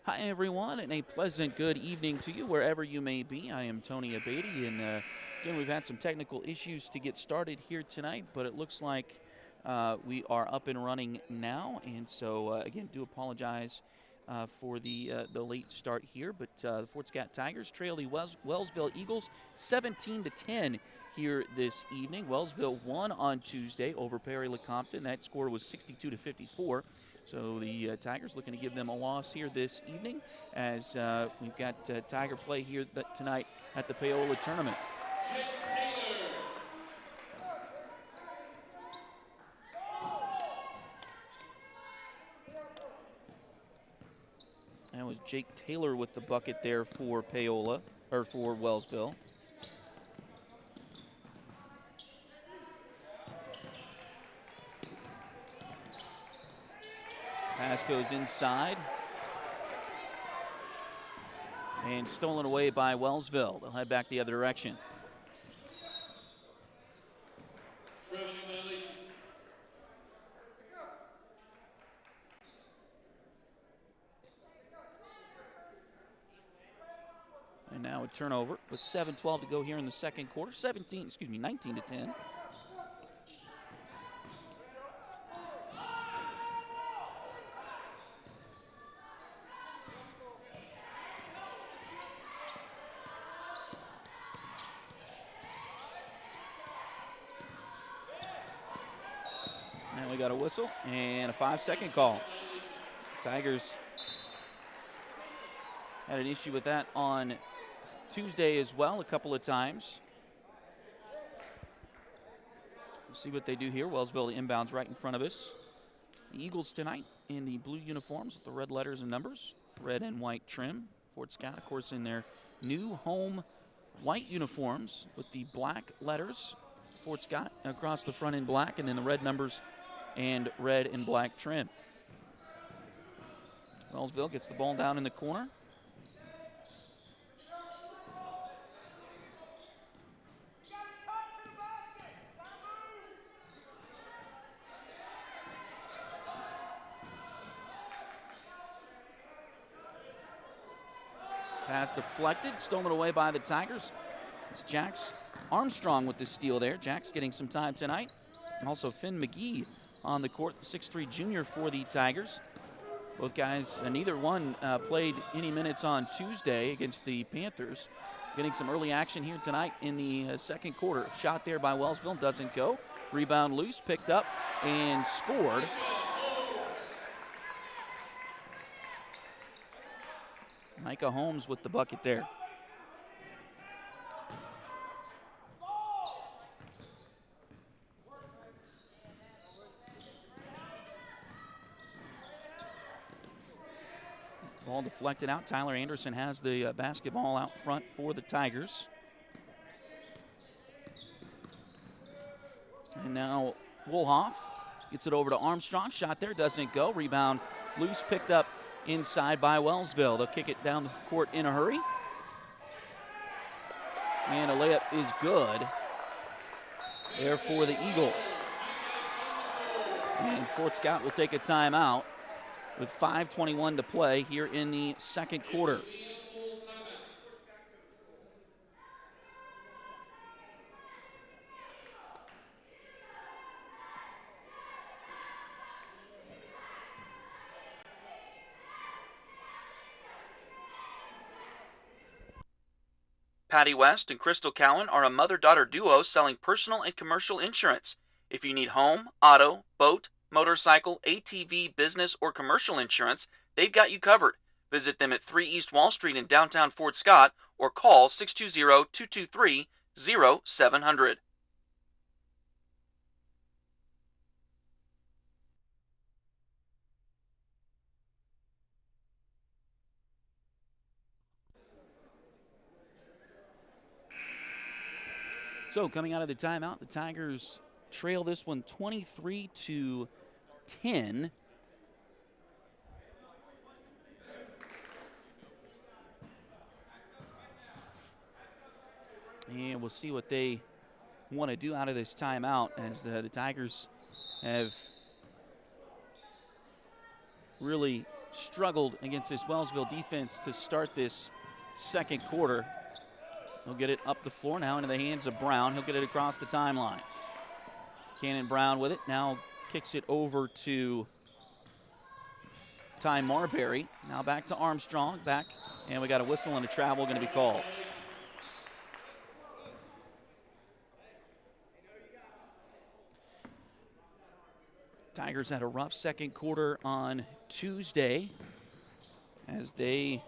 Hi, everyone, and a pleasant good evening to you wherever you may be. I am Tony Abady, and again, we've had some technical issues to get started here tonight, but it looks like we are up and running now. And so, again, do apologize for the late start here, but the Fort Scott Tigers trail the Wellsville Eagles 17-10 here this evening. Wellsville won on Tuesday over Perry Lecompton. That score was 62-54. So the Tigers looking to give them a loss here this evening as we've got Tiger play here tonight at the Paola tournament. That was Jake Taylor with the bucket there for Paola, or for Wellsville. Pass goes inside. And stolen away by Wellsville. They'll head back the other direction. And now a turnover with 7:12 to go here in the second quarter. 19-10. And we got a whistle and a 5-second call. Tigers had an issue with that on Tuesday as well a couple of times. We'll see what they do here. Wellsville inbounds right in front of us. The Eagles tonight in the blue uniforms with the red letters and numbers, red and white trim. Fort Scott, of course, in their new home white uniforms with the black letters. Fort Scott across the front in black, and then the red numbers and red and black trim. Wellsville gets the ball down in the corner. Pass deflected, stolen away by the Tigers. It's Jax Armstrong with the steal there. Jax getting some time tonight. Also Finn McGee on the court, 6'3" junior for the Tigers. Both guys, neither one played any minutes on Tuesday against the Panthers. Getting some early action here tonight in the second quarter. Shot there by Wellsville, doesn't go. Rebound loose, picked up, and scored. Micah Holmes with the bucket there. Ball deflected out. Tyler Anderson has the basketball out front for the Tigers. And now Wolhoff gets it over to Armstrong. Shot there, doesn't go. Rebound loose, picked up inside by Wellsville. They'll kick it down the court in a hurry. And a layup is good there for the Eagles. And Fort Scott will take a timeout with 5:21 to play here in the second quarter. Patty West and Crystal Cowan are a mother-daughter duo selling personal and commercial insurance. If you need home, auto, boat, motorcycle, ATV, business, or commercial insurance, they've got you covered. Visit them at 3 East Wall Street in downtown Fort Scott or call 620-223-0700. So coming out of the timeout, the Tigers trail this one 23-10. And we'll see what they want to do out of this timeout as the Tigers have really struggled against this Wellsville defense to start this second quarter. He'll get it up the floor now into the hands of Brown. He'll get it across the timeline. Cannon Brown with it. Now kicks it over to Ty Marbury. Now back to Armstrong. Back, and we got a whistle and a travel going to be called. Tigers had a rough second quarter on Tuesday as they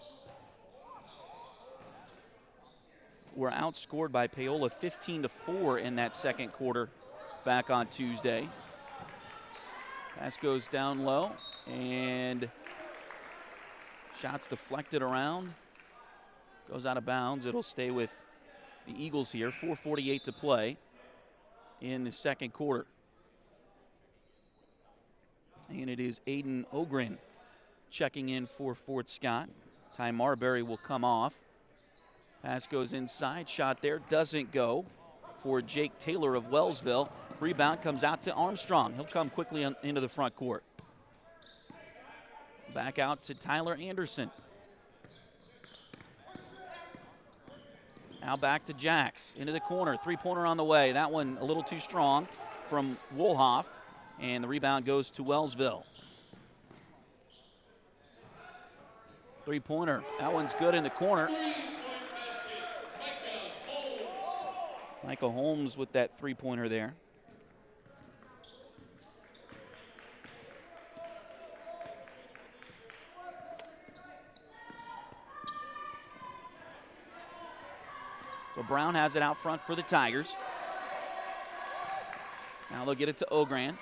were outscored by Paola 15-4 in that second quarter back on Tuesday. Pass goes down low, and shots deflected around. Goes out of bounds. It'll stay with the Eagles here. 4:48 to play in the second quarter. And it is Aiden Ogren checking in for Fort Scott. Ty Marbury will come off. Pass goes inside. Shot there. Doesn't go for Jake Taylor of Wellsville. Rebound comes out to Armstrong. He'll come quickly into the front court. Back out to Tyler Anderson. Now back to Jax. Into the corner. Three-pointer on the way. That one a little too strong from Woolhoff. And the rebound goes to Wellsville. Three-pointer. That one's good in the corner. Michael Holmes with that three-pointer there. So Brown has it out front for the Tigers. Now they'll get it to Ogren.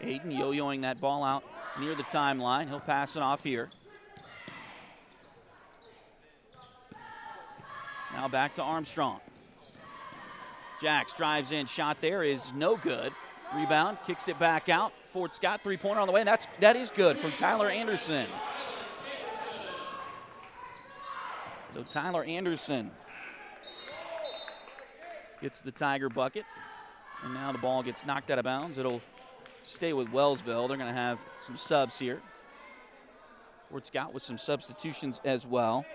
Aiden yo-yoing that ball out near the timeline. He'll pass it off here. Now back to Armstrong. Jax drives in. Shot there is no good. Rebound, kicks it back out. Fort Scott, three-pointer on the way, and that is good from Tyler Anderson. So Tyler Anderson gets the Tiger bucket, and now the ball gets knocked out of bounds. It'll stay with Wellsville. They're going to have some subs here. Fort Scott with some substitutions as well.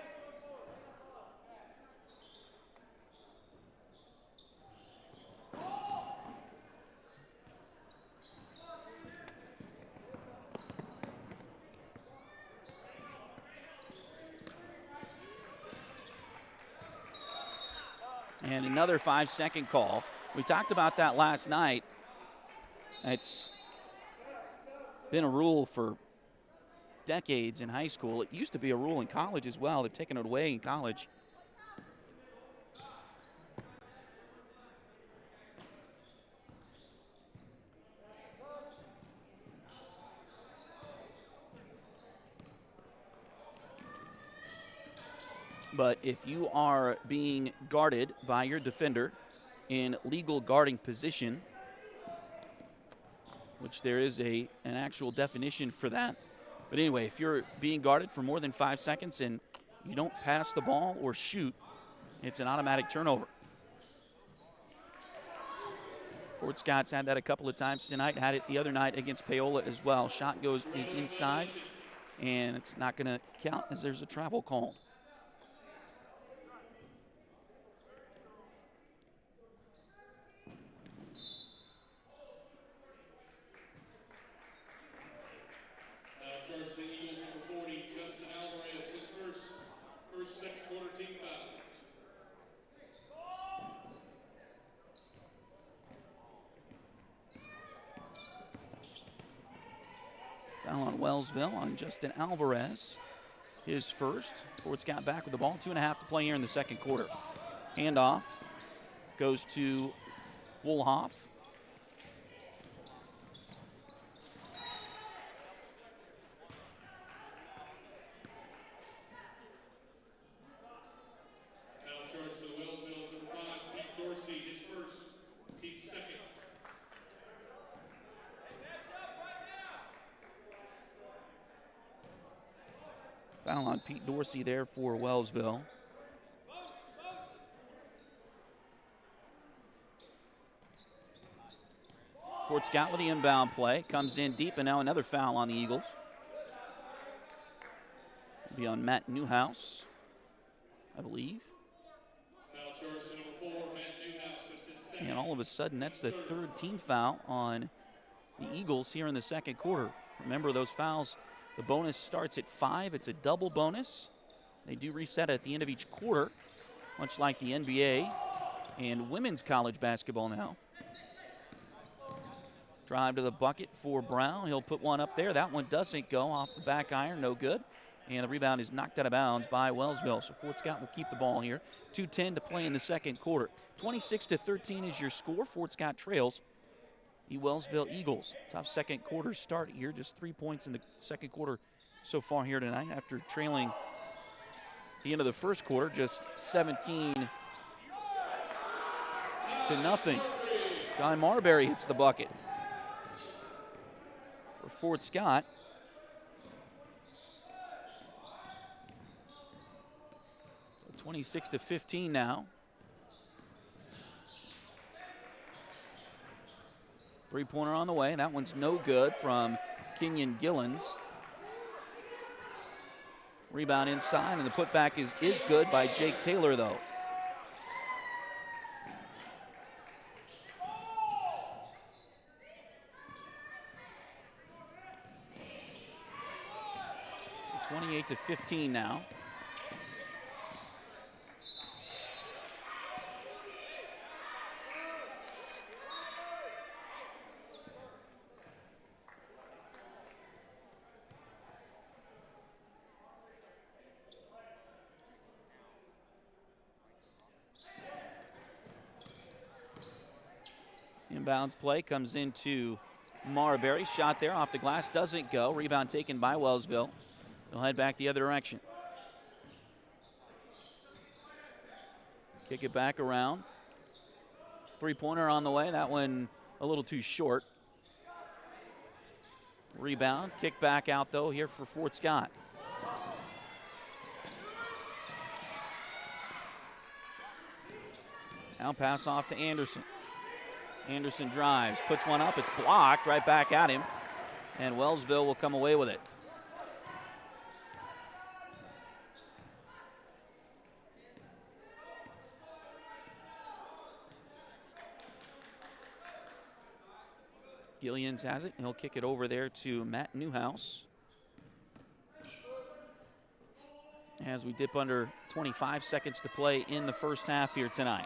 And another 5-second call. We talked about that last night. It's been a rule for decades in high school. It used to be a rule in college as well. They've taken it away in college. But if you are being guarded by your defender in legal guarding position, which there is an actual definition for that. But anyway, if you're being guarded for more than 5 seconds and you don't pass the ball or shoot, it's an automatic turnover. Fort Scott's had that a couple of times tonight, had it the other night against Paola as well. Shot is inside, and it's not going to count as there's a travel call. Foul on Wellsville on Justin Alvarez. His first. Fort Scott back with the ball. 2.5 to play here in the second quarter. Handoff goes to Woolhoff. Foul charge for the Wellsville is number 5, Pete Dorsey, his first, team second. Foul on Pete Dorsey there for Wellsville. Fort Scott with the inbound play. Comes in deep, and now another foul on the Eagles. It'll be on Matt Newhouse, I believe. Foul charge to number 4, Matt Newhouse. That's his second. And all of a sudden, that's the third team foul on the Eagles here in the second quarter. Remember, those fouls, the bonus starts at 5. It's a double bonus. They do reset at the end of each quarter, much like the NBA and women's college basketball now. Drive to the bucket for Brown. He'll put one up there. That one doesn't go off the back iron. No good. And the rebound is knocked out of bounds by Wellsville. So Fort Scott will keep the ball here. 2:10 to play in the second quarter. 26-13 is your score. Fort Scott trails the Wellsville Eagles. Tough second quarter start here. Just 3 points in the second quarter so far here tonight after trailing the end of the first quarter, just 17-0. John Marbury hits the bucket for Fort Scott. So 26-15 now. Three-pointer on the way. That one's no good from Kenyon Gillens. Rebound inside, and the putback is good by Jake Taylor, though. So 28-15 now. Inbounds play comes into Marbury. Shot there off the glass, doesn't go. Rebound taken by Wellsville. They'll head back the other direction. Kick it back around. Three-pointer on the way. That one a little too short. Rebound. Kick back out, though, here for Fort Scott. Now pass off to Anderson. Anderson drives, puts one up. It's blocked right back at him. And Wellsville will come away with it. Gillians has it. He'll kick it over there to Matt Newhouse. As we dip under 25 seconds to play in the first half here tonight.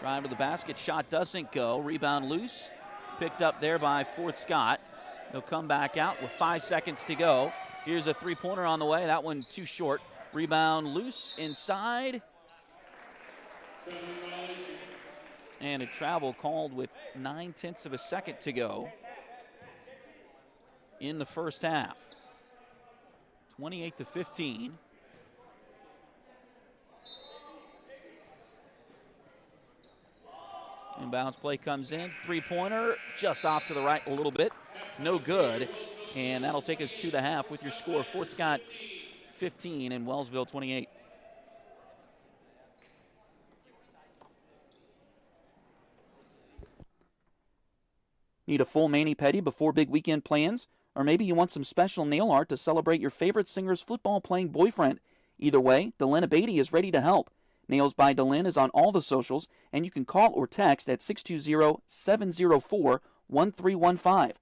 Drive to the basket, shot doesn't go. Rebound loose, picked up there by Fort Scott. They'll come back out with 5 seconds to go. Here's a three-pointer on the way. That one too short. Rebound loose inside. And a travel called with 9/10 of a second to go in the first half. 28-15. Inbounds play comes in. Three-pointer just off to the right a little bit. No good. And that'll take us to the half with your score. Fort Scott 15 and Wellsville 28. Need a full mani-pedi before big weekend plans? Or maybe you want some special nail art to celebrate your favorite singer's football-playing boyfriend? Either way, Delina Beatty is ready to help. Nails by Delin is on all the socials, and you can call or text at 620-704-1315.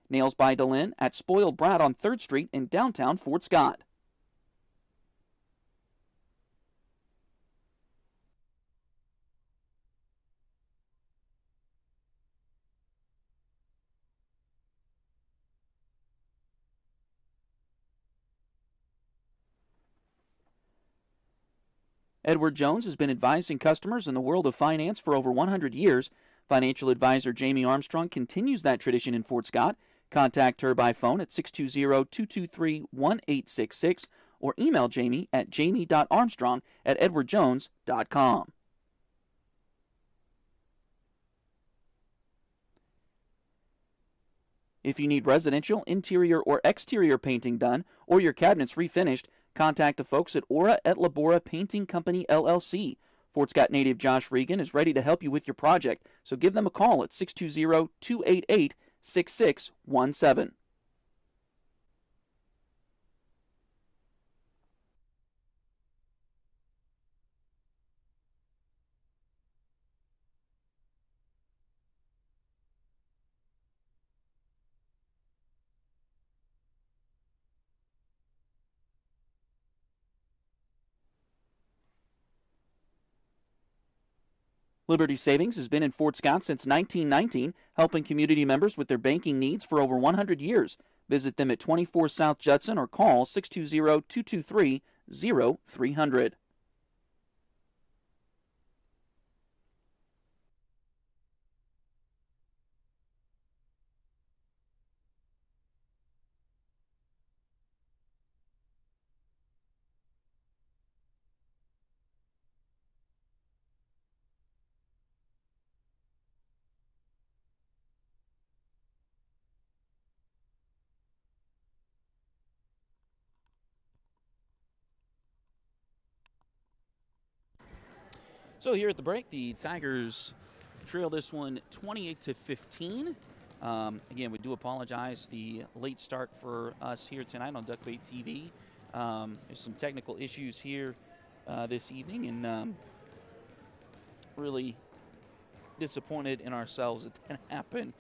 Nails by Delin at Spoiled Brat on 3rd Street in downtown Fort Scott. Edward Jones has been advising customers in the world of finance for over 100 years. Financial advisor Jamie Armstrong continues that tradition in Fort Scott. Contact her by phone at 620-223-1866 or email Jamie at jamie.armstrong@edwardjones.com. If you need residential, interior, or exterior painting done or your cabinets refinished, contact the folks at Aura et Labora Painting Company, LLC. Fort Scott native Josh Regan is ready to help you with your project, so give them a call at 620-288-6617. Liberty Savings has been in Fort Scott since 1919, helping community members with their banking needs for over 100 years. Visit them at 24 South Judson or call 620-223-0300. So here at the break, the Tigers trail this one 28-15. Again, we do apologize the late start for us here tonight on Duckbait TV. There's some technical issues here this evening, and really disappointed in ourselves that that happened.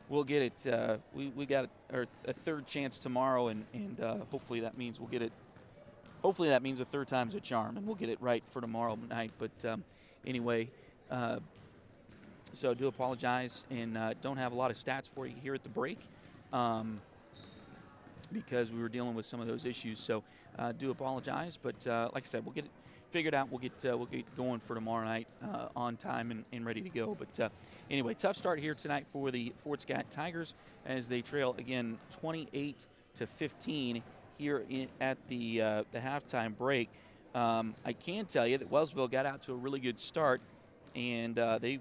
We'll get it. We got a third chance tomorrow, and hopefully that means we'll get it. Hopefully that means a third time's a charm, and we'll get it right for tomorrow night. But anyway, so I do apologize, and don't have a lot of stats for you here at the break because we were dealing with some of those issues. So do apologize, but like I said, we'll get it figured out. We'll get going for tomorrow night on time and ready to go. But anyway, tough start here tonight for the Fort Scott Tigers as they trail again 28-15 here at the halftime break. I can tell you that Wellsville got out to a really good start, and they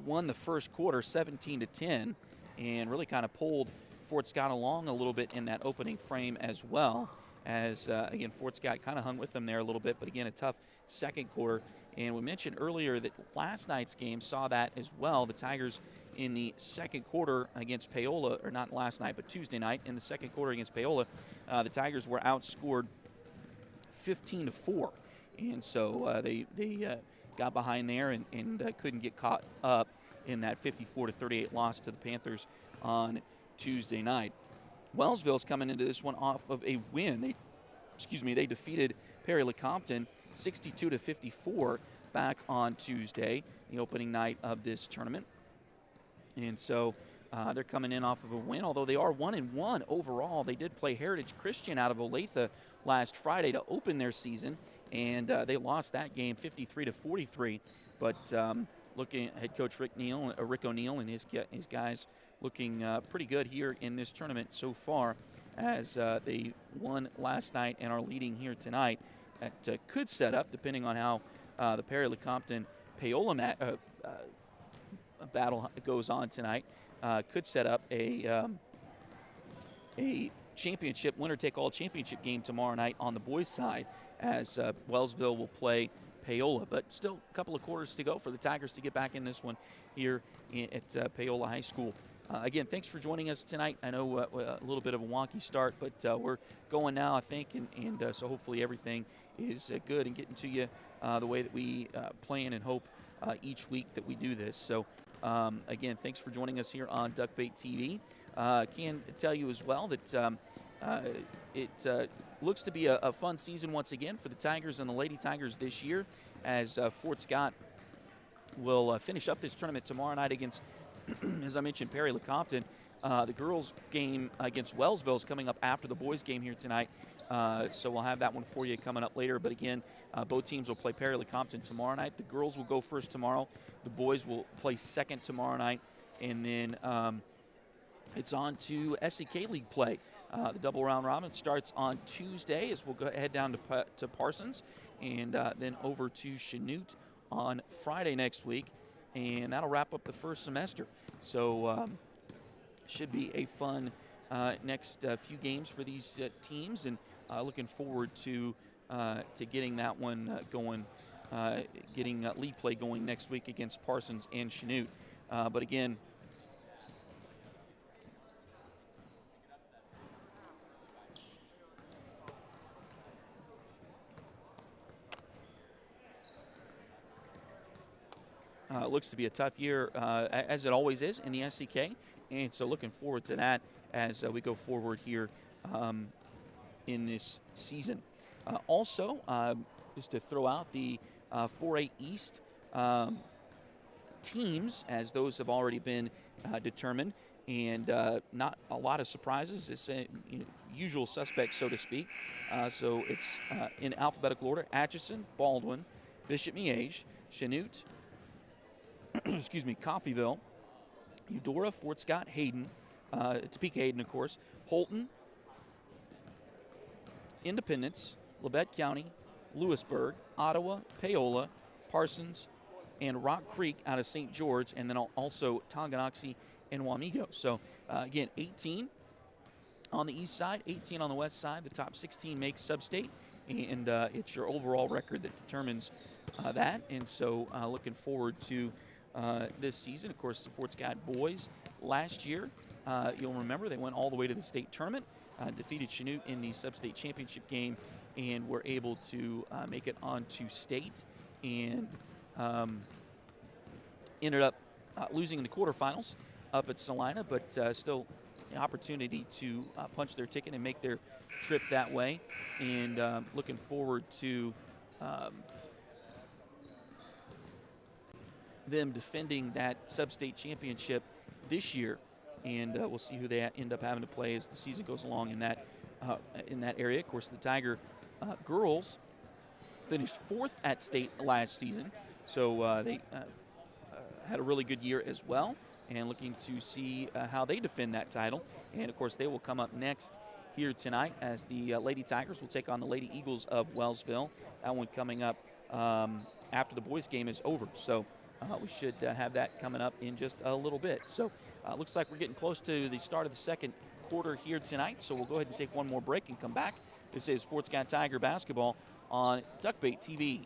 won the first quarter 17-10, and really kind of pulled Fort Scott along a little bit in that opening frame as well. As again, Fort Scott kind of hung with them there a little bit, but again, a tough second quarter. And we mentioned earlier that last night's game saw that as well. The Tigers in the second quarter against Paola, or not last night, but Tuesday night in the second quarter against Paola, the Tigers were outscored 15-4, and so they got behind there and couldn't get caught up in that 54-38 loss to the Panthers on Tuesday night. Wellsville's coming into this one off of a win. They defeated Perry Lecompton 62-54 back on Tuesday, the opening night of this tournament. And so they're coming in off of a win, although they are 1-1 overall. They did play Heritage Christian out of Olathe last Friday to open their season, and they lost that game 53-43. But looking at head coach Rick O'Neill and his guys looking pretty good here in this tournament so far, as they won last night and are leading here tonight. That could set up, depending on how the Perry Lecompton Paola battle goes on tonight, could set up a championship, winner-take-all championship game tomorrow night on the boys' side, as Wellsville will play Paola. But still a couple of quarters to go for the Tigers to get back in this one here at Paola High School. Again, thanks for joining us tonight. I know a little bit of a wonky start, but we're going now, I think, and so hopefully everything is good and getting to you the way that we plan and hope each week that we do this. So, again, thanks for joining us here on Duckbait TV. Can tell you as well that it looks to be a fun season once again for the Tigers and the Lady Tigers this year, as Fort Scott will finish up this tournament tomorrow night against, as I mentioned, Perry Lecompton. The girls' game against Wellsville is coming up after the boys' game here tonight, so we'll have that one for you coming up later. But again, both teams will play Perry Lecompton tomorrow night. The girls will go first tomorrow. The boys will play second tomorrow night, and then it's on to SEK League play. The double round robin starts on Tuesday, as we'll head down to Parsons, and then over to Chanute on Friday next week, and that'll wrap up the first semester. So should be a fun next few games for these teams, and looking forward to getting that one going, getting league play going next week against Parsons and Chanute. But again, it looks to be a tough year, as it always is in the SCK, and so looking forward to that as we go forward here in this season. Also, just to throw out the 4A East teams, as those have already been determined, and not a lot of surprises. It's usual suspects, so to speak. So it's in alphabetical order: Atchison, Baldwin, Bishop Miege, Chanute, excuse me, Coffeyville, Eudora, Fort Scott, Hayden, Topeka Hayden, of course, Holton, Independence, Labette County, Lewisburg, Ottawa, Paola, Parsons, and Rock Creek out of St. George, and then also Tonganoxie and Wamego. So, again, 18 on the east side, 18 on the west side. The top 16 make sub-state, and it's your overall record that determines that. And so looking forward to this season. Of course, the Fort Scott boys last year, you'll remember, they went all the way to the state tournament, defeated Chanute in the sub-state championship game, and were able to make it onto state, and ended up losing in the quarterfinals up at Salina, but still an opportunity to punch their ticket and make their trip that way. And looking forward to them defending that sub-state championship this year, and we'll see who they end up having to play as the season goes along in that area. Of course, the Tiger girls finished 4th at state last season, so they had a really good year as well, and looking to see how they defend that title. And of course, they will come up next here tonight as the Lady Tigers will take on the Lady Eagles of Wellsville. That one coming up after the boys game is over, so we should have that coming up in just a little bit. So looks like we're getting close to the start of the second quarter here tonight, so we'll go ahead and take one more break and come back. This is Fort Scott Tiger basketball on Duckbait TV.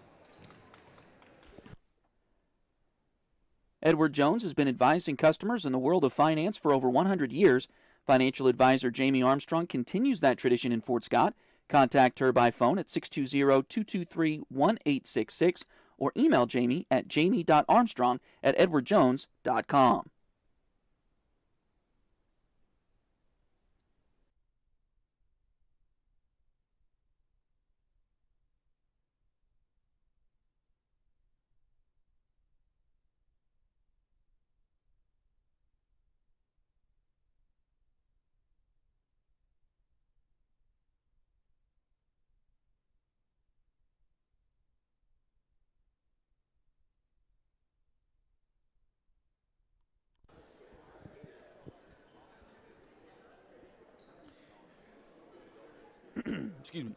Edward Jones has been advising customers in the world of finance for over 100 years. Financial advisor Jamie Armstrong continues that tradition in Fort Scott. Contact her by phone at 620-223-1866 or email Jamie at jamie.armstrong@edwardjones.com. Excuse me.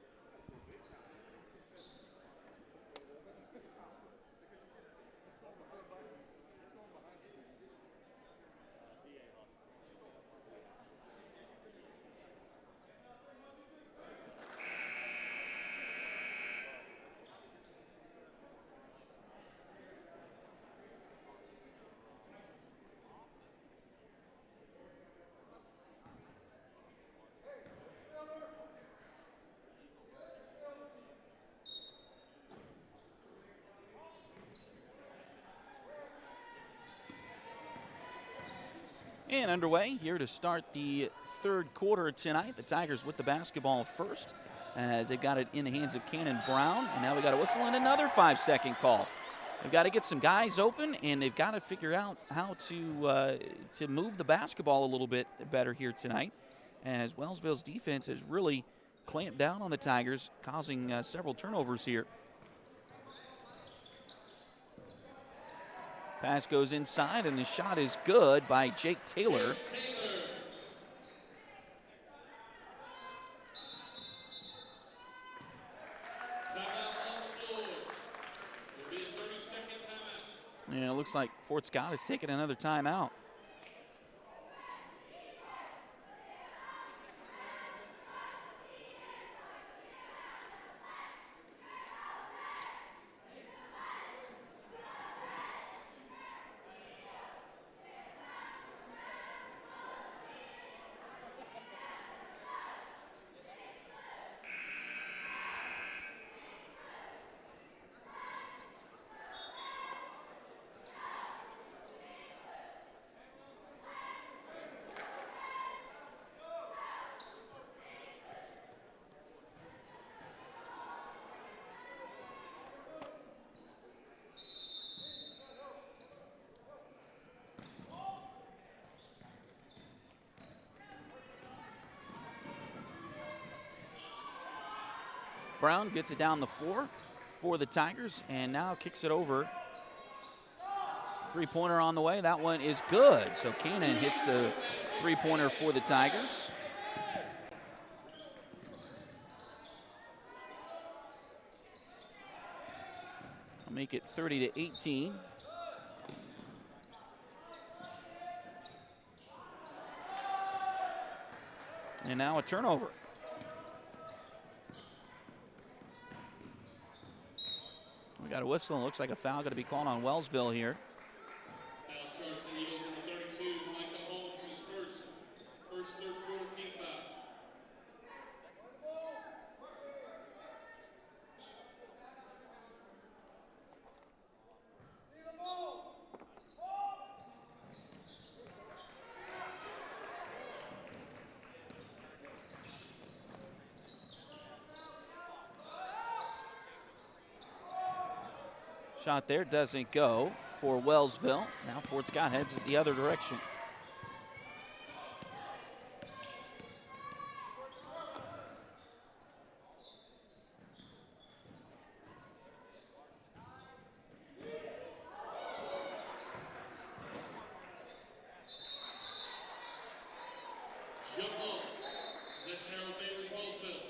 And underway here to start the third quarter tonight. The Tigers with the basketball first, as they've got it in the hands of Cannon Brown. And now we got a whistle and another 5-second call. They've got to get some guys open, and they've got to figure out how to move the basketball a little bit better here tonight, as Wellsville's defense has really clamped down on the Tigers, causing several turnovers here. Pass goes inside, and the shot is good by Jake Taylor. And it looks like Fort Scott has taken another timeout. Brown gets it down the floor for the Tigers and now kicks it over. Three-pointer on the way. That one is good. So Keenan hits the three-pointer for the Tigers. I'll make it 30-18. And now a turnover. We got a whistle. It looks like a foul going to be called on Wellsville here. Foul charge to the Eagles, number 32, Micah Holmes, his first third quarter team foul. Shot there doesn't go for Wellsville. Now Fort Scott heads the other direction. Jump ball. Possession arrow favors Wellsville.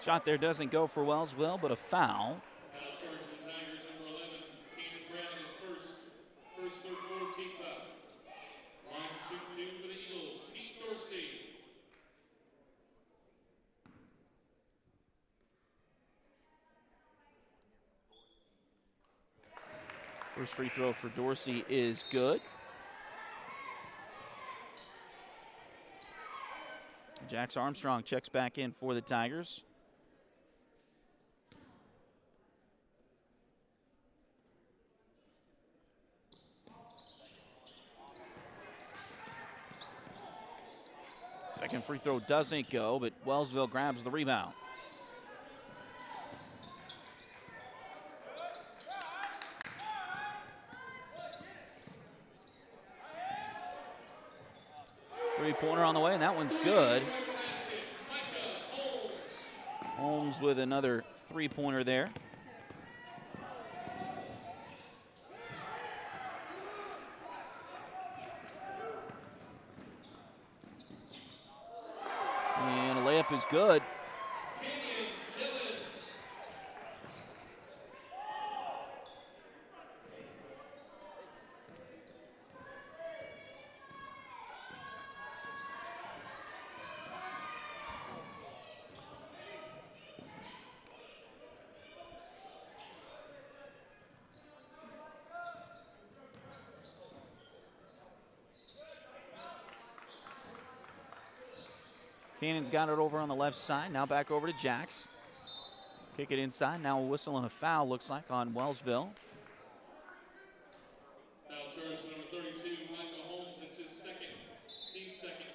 Shot there doesn't go for Wellsville, but a foul. Foul charge to the Tigers, number 11, Keenan Brown, his first third quarter team foul. Line to shoot two for the Eagles, Pete Dorsey. First free throw for Dorsey is good. Jax Armstrong checks back in for the Tigers. Second free throw doesn't go, but Wellsville grabs the rebound. Three-pointer on the way, and that one's good. Holmes with another three-pointer there. And a layup is good. Cannon's got it over on the left side. Now back over to Jax. Kick it inside. Now a whistle and a foul, looks like, on Wellsville. Foul charge to number 32, Micah Holmes. It's his second, team second.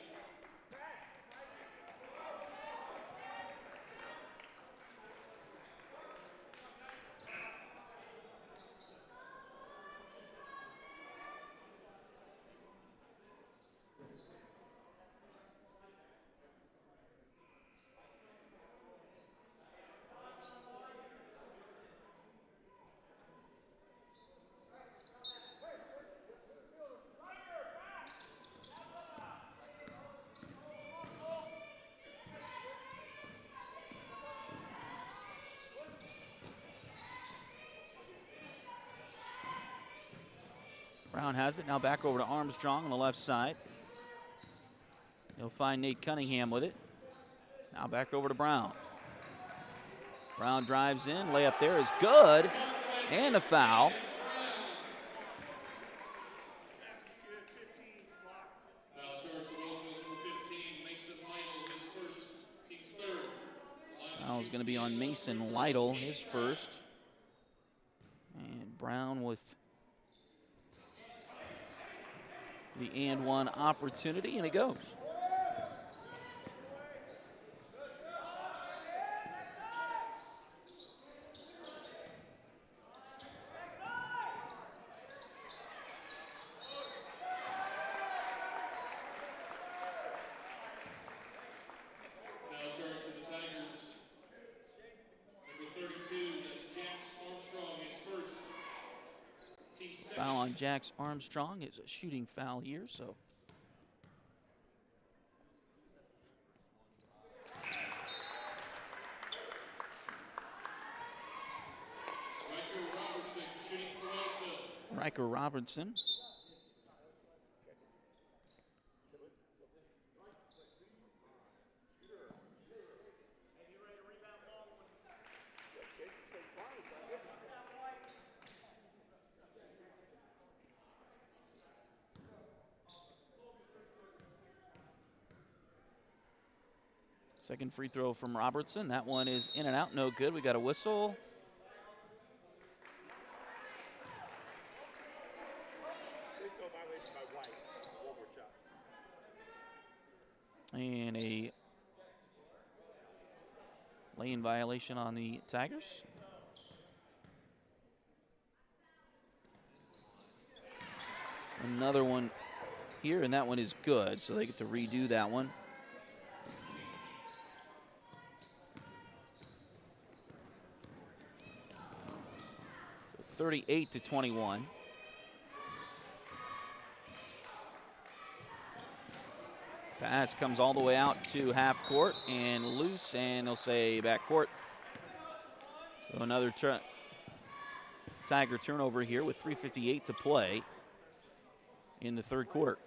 Brown has it. Now back over to Armstrong on the left side. He'll find Nate Cunningham with it. Now back over to Brown. Brown drives in. Layup there is good. And a foul. Foul Foul's going to be on Mason Lytle, his first. And Brown with the and one opportunity, and it goes. Foul on Jax Armstrong. It's a shooting foul here, so. Riker Robertson. Second free throw from Robertson. That one is in and out, no good. We got a whistle. And a lane violation on the Tigers. Another one here, and that one is good, so they get to redo that one. (38-21). Pass comes all the way out to half court and loose, and they'll say back court. So another Tiger turnover here with 3:58 to play in the third quarter.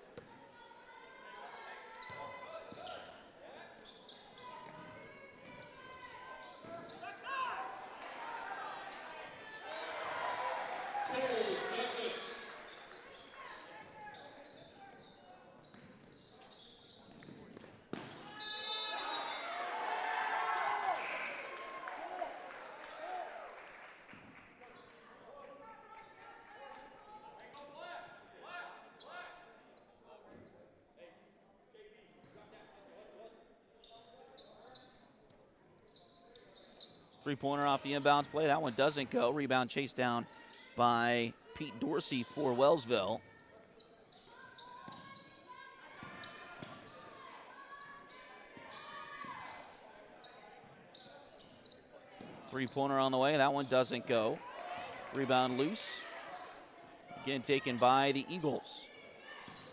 Three-pointer off the inbounds play. That one doesn't go. Rebound chased down by Pete Dorsey for Wellsville. Three-pointer on the way. That one doesn't go. Rebound loose. Again taken by the Eagles.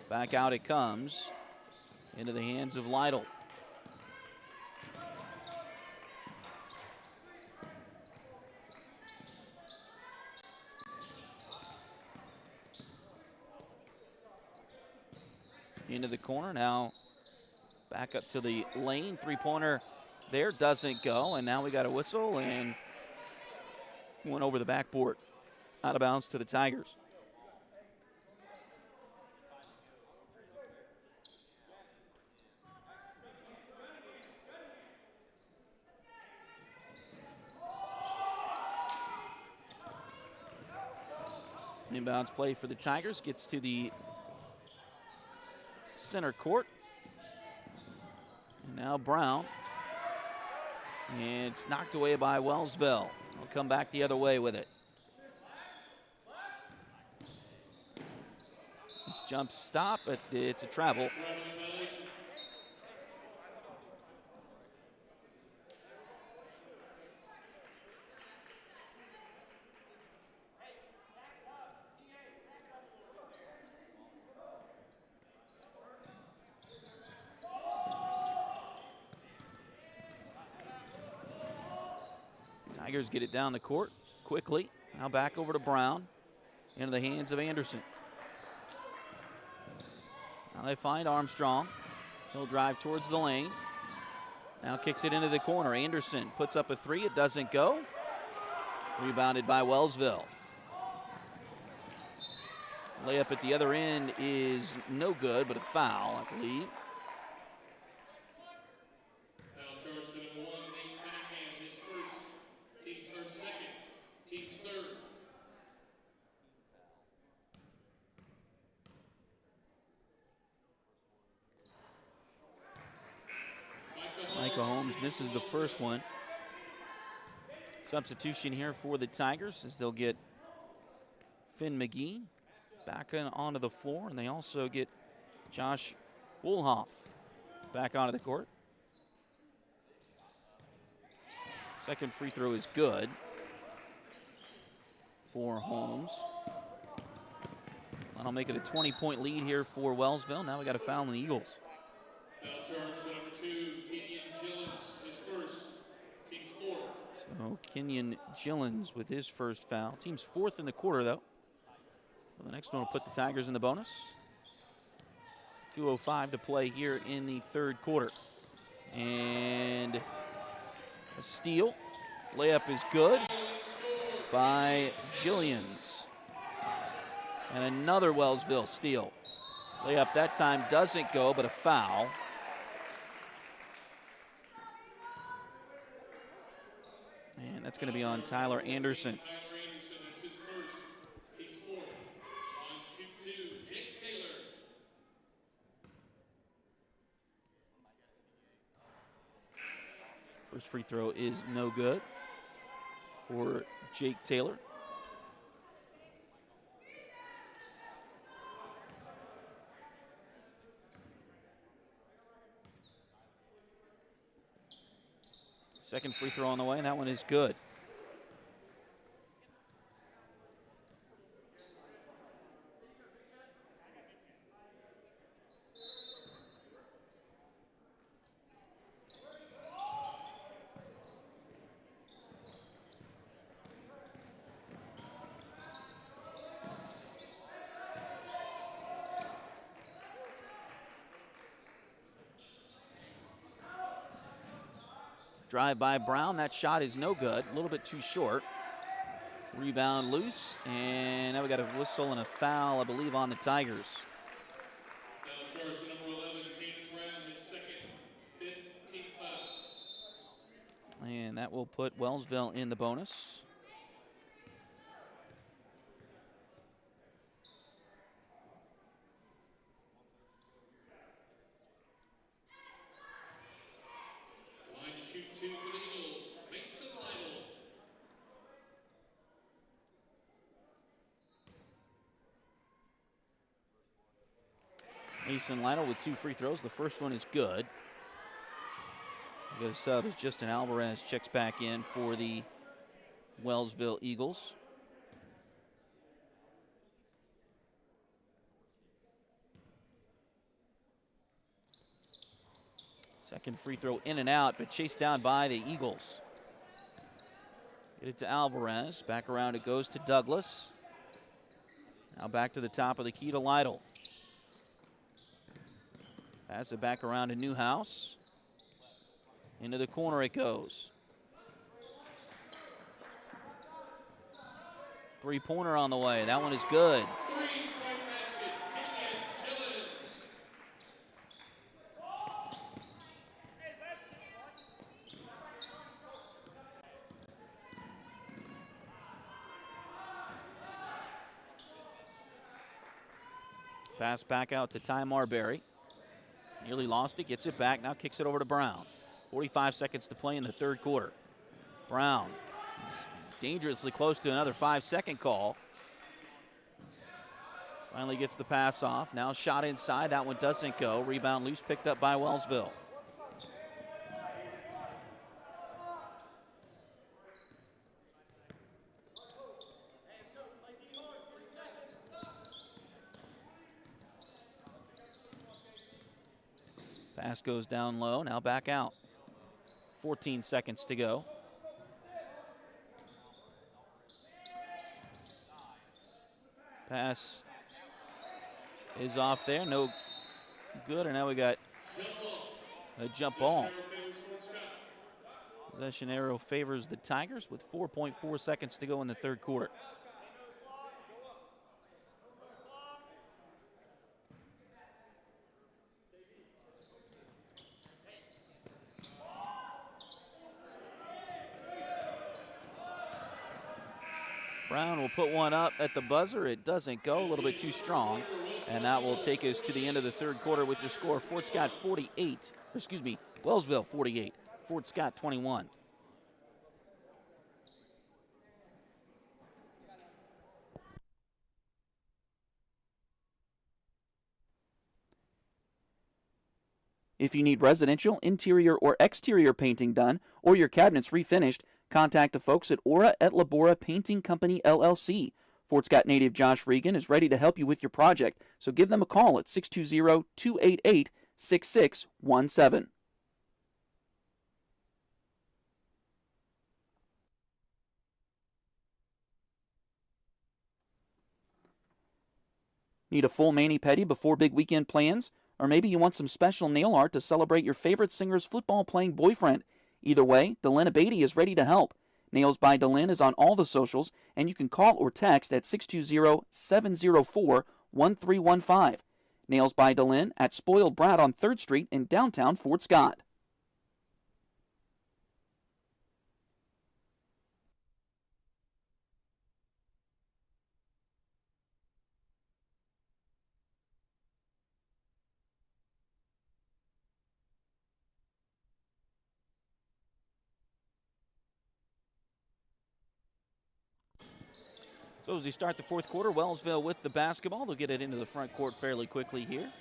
Back out it comes into the hands of Lytle. Into the corner now, back up to the lane. Three-pointer there doesn't go, and now we got a whistle and went over the backboard, out of bounds to the Tigers. Inbounds play for the Tigers gets to the center court. And now Brown. And it's knocked away by Wellsville. They'll come back the other way with it. This jump stop, but it's a travel. Tigers get it down the court quickly. Now back over to Brown. Into the hands of Anderson. Now they find Armstrong. He'll drive towards the lane. Now kicks it into the corner. Anderson puts up a three. It doesn't go. Rebounded by Wellsville. Layup at the other end is no good, but a foul, I believe. Williams misses the first one. Substitution here for the Tigers as they'll get Finn McGee back onto the floor, and they also get Josh Woolhoff back onto the court. Second free throw is good for Holmes. That'll make it a 20-point lead here for Wellsville. Now we got a foul on the Eagles. Foul charge to number 2, Kenyon Gillens, his first, team's 4. So Kenyon Gillens with his first foul. Team's 4th in the quarter, though. So the next one will put the Tigers in the bonus. 2:05 to play here in the third quarter. And a steal. Layup is good by Gillians. And another Wellsville steal. Layup that time doesn't go, but a foul. And that's going to be on Tyler Anderson. Tyler Anderson, that's his first, team's 4. On shoot 2, Jake Taylor. First free throw is no good for Jake Taylor. Second free throw on the way, and that one is good. Drive by Brown. That shot is no good. A little bit too short. Rebound loose. And now we got a whistle and a foul, I believe, on the Tigers. Foul charge to number 11, Caden Brown, his second, 5th, team foul. And that will put Wellsville in the bonus. Line to shoot 2 for the Eagles, Mason Lytle. Mason Lytle with 2 free throws. The first one is good. The sub is Justin Alvarez checks back in for the Wellsville Eagles. Second free throw in and out, but chased down by the Eagles. Get it to Alvarez. Back around it goes to Douglas. Now back to the top of the key to Lytle. Pass it back around to Newhouse. Into the corner it goes. Three-pointer on the way. That one is good. Three-point basket, Kenyon Gillens. Pass back out to Ty Marbury. Nearly lost it, gets it back, now kicks it over to Brown. 45 seconds to play in the third quarter. Brown is dangerously close to another 5-second call. Finally gets the pass off. Now shot inside, that one doesn't go. Rebound loose, picked up by Wellsville. Pass goes down low, now back out. 14 seconds to go. Pass is off there, no good, and now we got a jump ball. Possession arrow favors the Tigers with 4.4 seconds to go in the third quarter. Brown will put one up at the buzzer. It doesn't go, a little bit too strong. And that will take us to the end of the third quarter with your score. Fort Scott 48, Wellsville 48, Fort Scott 21. If you need residential, interior, or exterior painting done, or your cabinets refinished, contact the folks at Aura et Labora Painting Company, LLC. Fort Scott native Josh Regan is ready to help you with your project, so give them a call at 620-288-6617. Need a full mani-pedi before big weekend plans? Or maybe you want some special nail art to celebrate your favorite singer's football-playing boyfriend. Either way, Delina Beatty is ready to help. Nails by Delin is on all the socials, and you can call or text at 620-704-1315. Nails by Delin at Spoiled Brat on 3rd Street in downtown Fort Scott. So as we start the fourth quarter, Wellsville with the basketball. They'll get it into the front court fairly quickly here.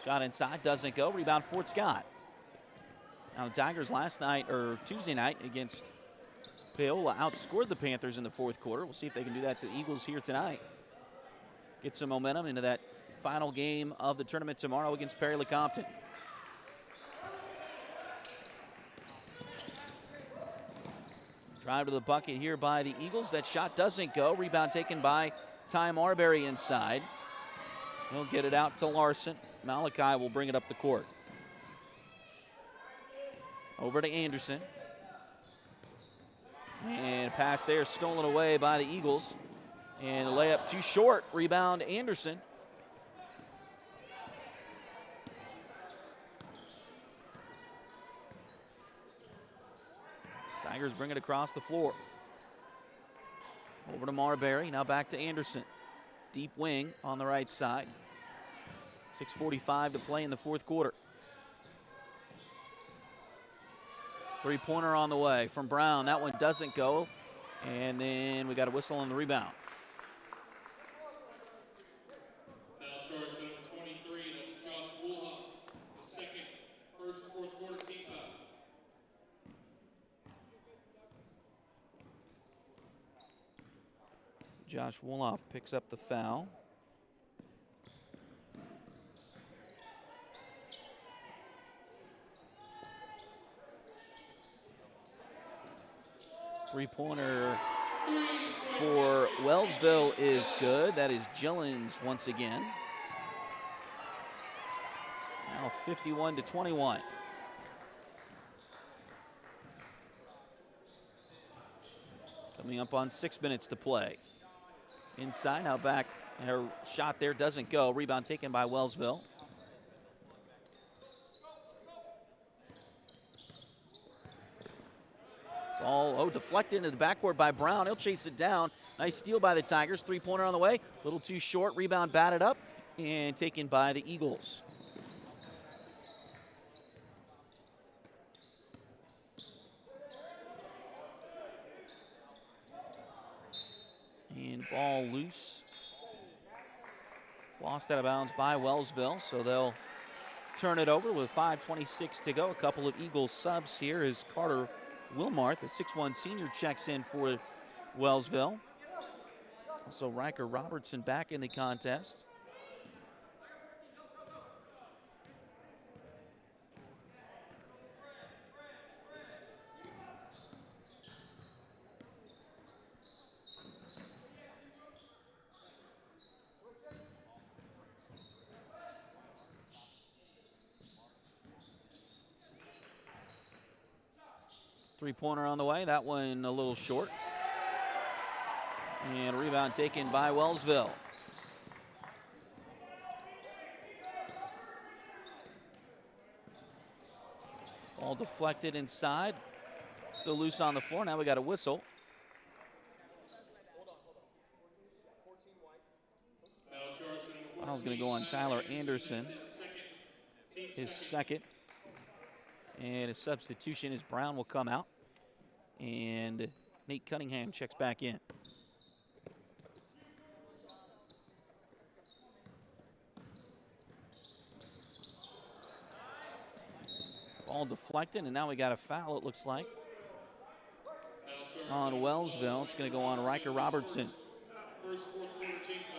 Shot inside, doesn't go. Rebound Fort Scott. Now the Tigers last night, or Tuesday night, against Paola outscored the Panthers in the fourth quarter. We'll see if they can do that to the Eagles here tonight. Get some momentum into that final game of the tournament tomorrow against Perry-Lecompton. Drive to the bucket here by the Eagles. That shot doesn't go. Rebound taken by Ty Marbury inside. He'll get it out to Larson. Malachi will bring it up the court. Over to Anderson. And pass there stolen away by the Eagles. And the layup too short. Rebound Anderson. Tigers bring it across the floor. Over to Marbury. Now back to Anderson. Deep wing on the right side. 6:45 to play in the fourth quarter. Three-pointer on the way from Brown. That one doesn't go. And then we got a whistle on the rebound. Foul charge to number 23. That's Josh Woolhoff. The second, first fourth quarter team foul. Josh Woolhoff picks up the foul. Three-pointer for Wellsville is good. That is Gillens once again. Now 51-21. Coming up on 6 minutes to play. Inside, now back. Her shot there doesn't go. Rebound taken by Wellsville. Ball, deflected into the backcourt by Brown. He'll chase it down. Nice steal by the Tigers. Three-pointer on the way. A little too short. Rebound batted up and taken by the Eagles. And ball loose. Lost out of bounds by Wellsville, so they'll turn it over with 5:26 to go. A couple of Eagles subs here as Carter Wilmarth, a 6'1 senior, checks in for Wellsville. Also Riker Robertson back in the contest. Three-pointer on the way. That one a little short. And a rebound taken by Wellsville. Ball deflected inside. Still loose on the floor. Now we got a whistle. Foul's going to go on Tyler Anderson, his second. And a substitution as Brown will come out. And Nate Cunningham checks back in. Ball deflected, and now we got a foul, it looks like, on Wellsville. It's going to go on Riker Robertson. First fourth quarter team foul.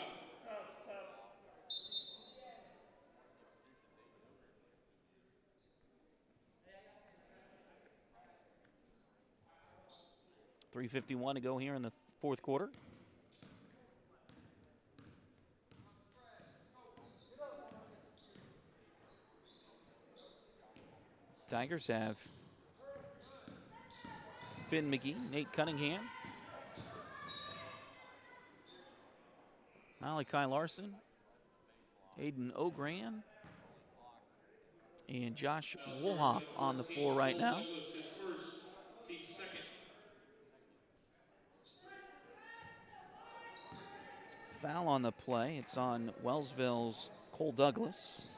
3:51 to go here in the fourth quarter. Tigers have Finn McGee, Nate Cunningham, Malachi Larson, Aiden O'Gran, and Josh Wolhoff on the floor right now. His first, team second. Foul on the play. It's on Wellsville's Cole Douglas.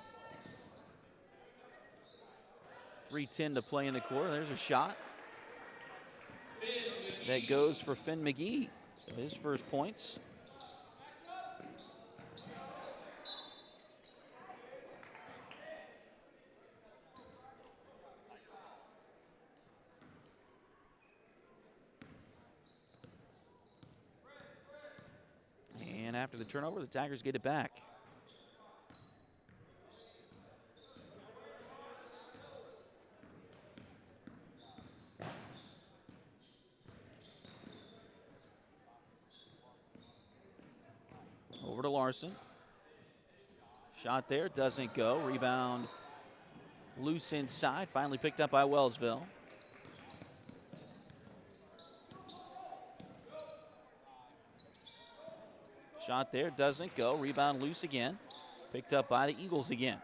3:10 to play in the quarter. There's a shot that goes for Finn McGee. So his first points. And after the turnover, the Tigers get it back. Over to Larson. Shot there, doesn't go. Rebound loose inside, finally picked up by Wellsville. Shot there, doesn't go. Rebound loose again. Picked up by the Eagles again.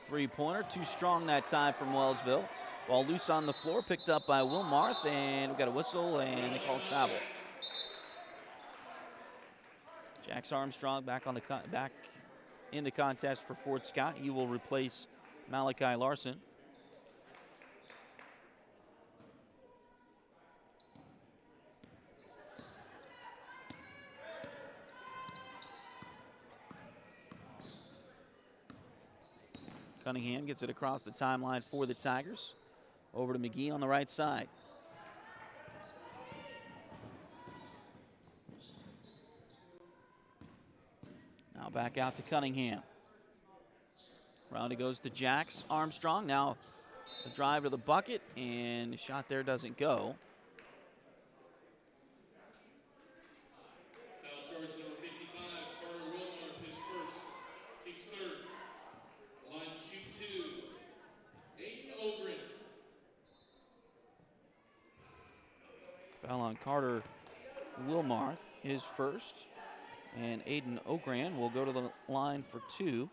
Three-pointer, too strong that time from Wellsville. Ball loose on the floor, picked up by Wilmarth, and we've got a whistle, and they call travel. Jax Armstrong back in the contest for Fort Scott. He will replace Malachi Larson. Cunningham gets it across the timeline for the Tigers. Over to McGee on the right side. Now back out to Cunningham. Round it goes to Jax Armstrong. Now the drive to the bucket, and the shot there doesn't go. Foul charge number 55, Carter Wilmarth, his first, team's third. Line to shoot two, Aiden Ogren. Foul on Carter Wilmarth, his first. And Aiden Ogran will go to the line for two.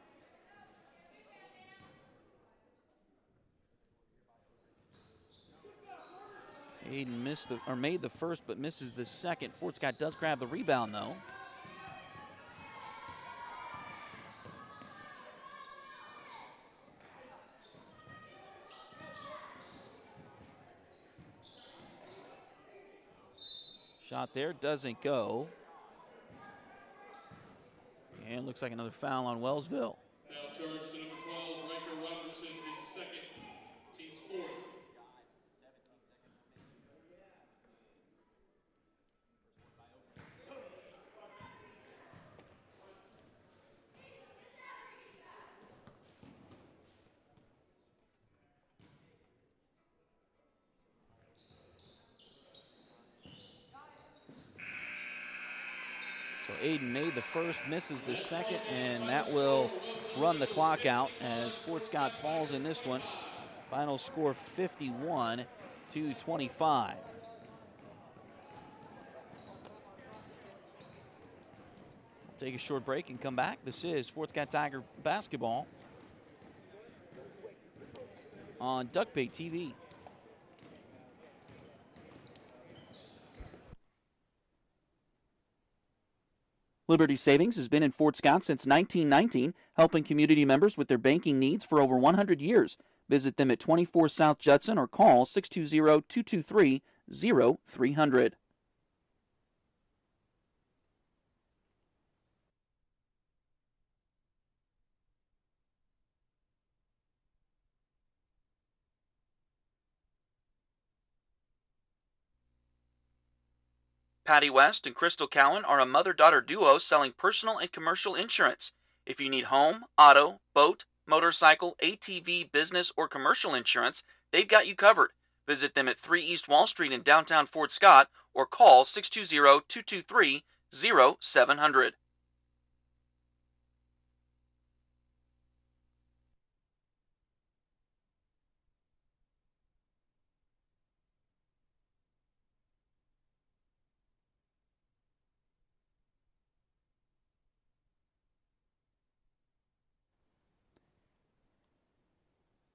Aiden made the first, but misses the second. Fort Scott does grab the rebound, though. Shot there, doesn't go. And looks like another foul on Wellsville. Foul charge to number 12, Riker Robertson, his second, team's fourth. So Aiden made the first, misses the second, and that will run the clock out as Fort Scott falls in this one. Final score 51-25. We'll take a short break and come back. This is Fort Scott Tiger basketball on Duck Bay TV. Liberty Savings has been in Fort Scott since 1919, helping community members with their banking needs for over 100 years. Visit them at 24 South Judson or call 620-223-0300. Patty West and Crystal Cowan are a mother-daughter duo selling personal and commercial insurance. If you need home, auto, boat, motorcycle, ATV, business, or commercial insurance, they've got you covered. Visit them at 3 East Wall Street in downtown Fort Scott or call 620-223-0700.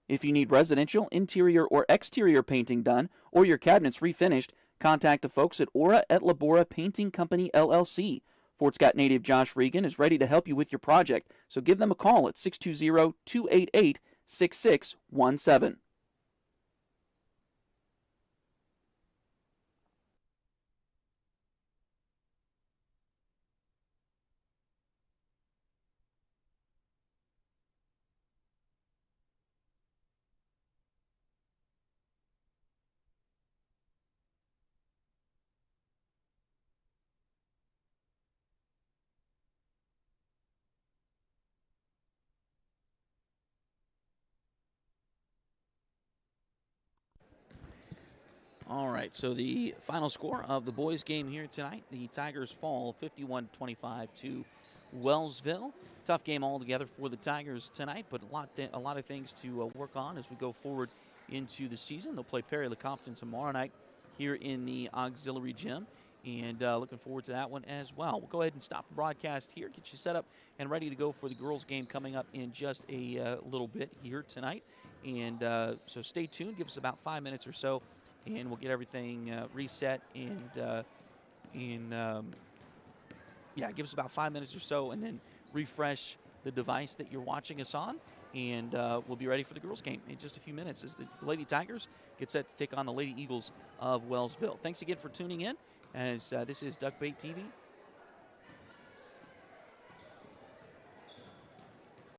If you need residential, interior, or exterior painting done or your cabinets refinished, contact the folks at Aura et Labora Painting Company, LLC. Fort Scott native Josh Regan is ready to help you with your project, so give them a call at 620-288-6617. All right, so the final score of the boys' game here tonight, the Tigers fall 51-25 to Wellsville. Tough game altogether for the Tigers tonight, but a lot of things to work on as we go forward into the season. They'll play Perry Lecompton tomorrow night here in the auxiliary gym, and looking forward to that one as well. We'll go ahead and stop the broadcast here, get you set up and ready to go for the girls' game coming up in just a little bit here tonight. And so stay tuned. Give us about 5 minutes or so, and we'll get everything reset and give us about 5 minutes or so, and then refresh the device that you're watching us on, and we'll be ready for the girls' game in just a few minutes as the Lady Tigers get set to take on the Lady Eagles of Wellsville. Thanks again for tuning in, as this is Duck Bait TV.